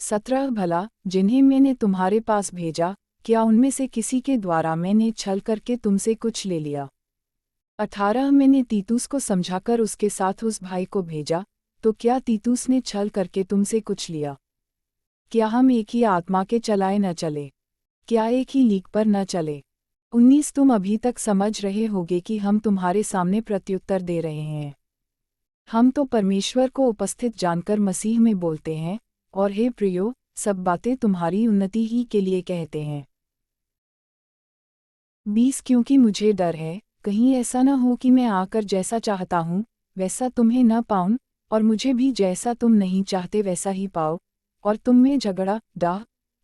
17 भला जिन्हें मैंने तुम्हारे पास भेजा, क्या उनमें से किसी के द्वारा मैंने छल करके तुमसे कुछ ले लिया। 18 मैंने तीतुस को समझाकर उसके साथ उस भाई को भेजा, तो क्या तीतुस ने छल करके तुमसे कुछ लिया। क्या हम एक ही आत्मा के चलाए न चले, क्या एक ही लीक पर न चले। 19 तुम अभी तक समझ रहे होगे कि हम तुम्हारे सामने प्रत्युत्तर दे रहे हैं। हम तो परमेश्वर को उपस्थित जानकर मसीह में बोलते हैं, और हे प्रियो, सब बातें तुम्हारी उन्नति ही के लिए कहते हैं। 20 क्योंकि मुझे डर है, कहीं ऐसा न हो कि मैं आकर जैसा चाहता हूँ वैसा तुम्हें न पाऊं, और मुझे भी जैसा तुम नहीं चाहते वैसा ही पाओ, और तुम में झगड़ा, डाह,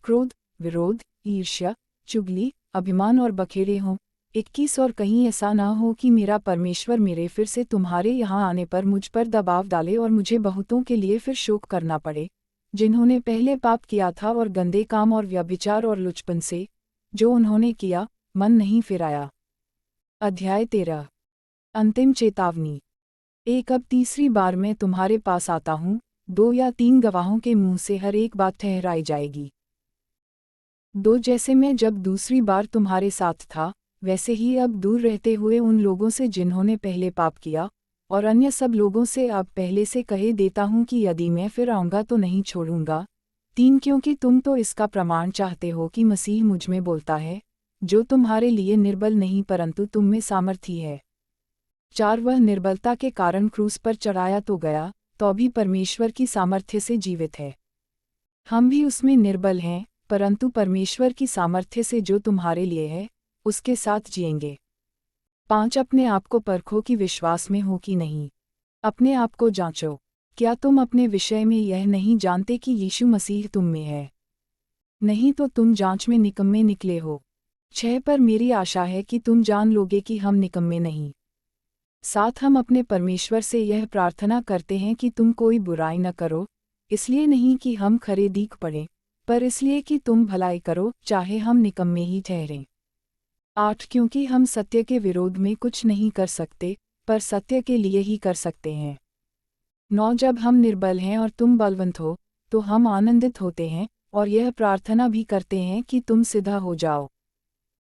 क्रोध, विरोध, ईर्ष्या, चुगली, अभिमान और बखेड़े हों, 21 और कहीं ऐसा ना हो कि मेरा परमेश्वर मेरे फिर से तुम्हारे यहाँ आने पर मुझ पर दबाव डाले और मुझे बहुतों के लिए फिर शोक करना पड़े, जिन्होंने पहले पाप किया था और गंदे काम और व्यभिचार और लुचपन से, जो उन्होंने किया, मन नहीं फिराया। अध्याय 13। अंतिम चेतावनी। अब तीसरी बार मैं तुम्हारे पास आता हूँ, 2 या 3 गवाहों के मुंह से हर एक बात ठहराई जाएगी। जैसे मैं जब दूसरी बार तुम्हारे साथ था, वैसे ही अब दूर रहते हुए उन लोगों से जिन्होंने पहले पाप किया, और अन्य सब लोगों से अब पहले से कहे देता हूँ कि यदि मैं फिर आऊँगा तो नहीं छोड़ूंगा। 3 क्योंकि तुम तो इसका प्रमाण चाहते हो कि मसीह मुझ में बोलता है, जो तुम्हारे लिए निर्बल नहीं परंतु तुम में सामर्थी है। 4 वह निर्बलता के कारण क्रूस पर चढ़ाया तो गया, तो भी परमेश्वर की सामर्थ्य से जीवित है। हम भी उसमें निर्बल हैं, परंतु परमेश्वर की सामर्थ्य से जो तुम्हारे लिए है, उसके साथ जिएंगे। 5 अपने आप को परखो कि विश्वास में हो कि नहीं। अपने आप को जांचो, क्या तुम अपने विषय में यह नहीं जानते कि यीशु मसीह तुम में है? नहीं तो तुम जांच में निकम्मे निकले हो। 6 पर मेरी आशा है कि तुम जान लोगे कि हम निकम्मे नहीं। 7 हम अपने परमेश्वर से यह प्रार्थना करते हैं कि तुम कोई बुराई न करो, इसलिए नहीं कि हम खरे दिख पड़ें, पर इसलिए कि तुम भलाई करो, चाहे हम निकम्मे ही ठहरें। 8 क्योंकि हम सत्य के विरोध में कुछ नहीं कर सकते, पर सत्य के लिए ही कर सकते हैं। 9 जब हम निर्बल हैं और तुम बलवंत हो, तो हम आनंदित होते हैं, और यह प्रार्थना भी करते हैं कि तुम सिद्ध हो जाओ।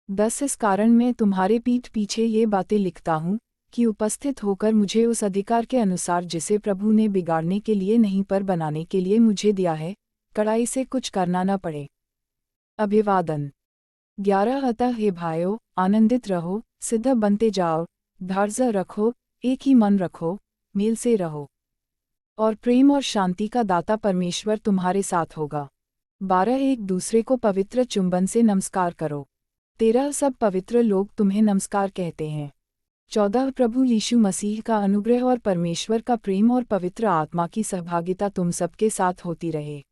10 इस कारण मैं तुम्हारे पीठ पीछे ये बातें लिखता हूँ, कि उपस्थित होकर मुझे उस अधिकार के अनुसार जिसे प्रभु ने बिगाड़ने के लिए नहीं पर बनाने के लिए मुझे दिया है, कड़ाई से कुछ करना न पड़े। अभिवादन। 11 अतः हे भाइयों, आनंदित रहो, सिद्ध बनते जाओ, धैर्य रखो, एक ही मन रखो, मेल से रहो, और प्रेम और शांति का दाता परमेश्वर तुम्हारे साथ होगा। 12 एक दूसरे को पवित्र चुंबन से नमस्कार करो। 13 सब पवित्र लोग तुम्हें नमस्कार कहते हैं। 14 प्रभु यीशु मसीह का अनुग्रह और परमेश्वर का प्रेम और पवित्र आत्मा की सहभागिता तुम सबके साथ होती रहे।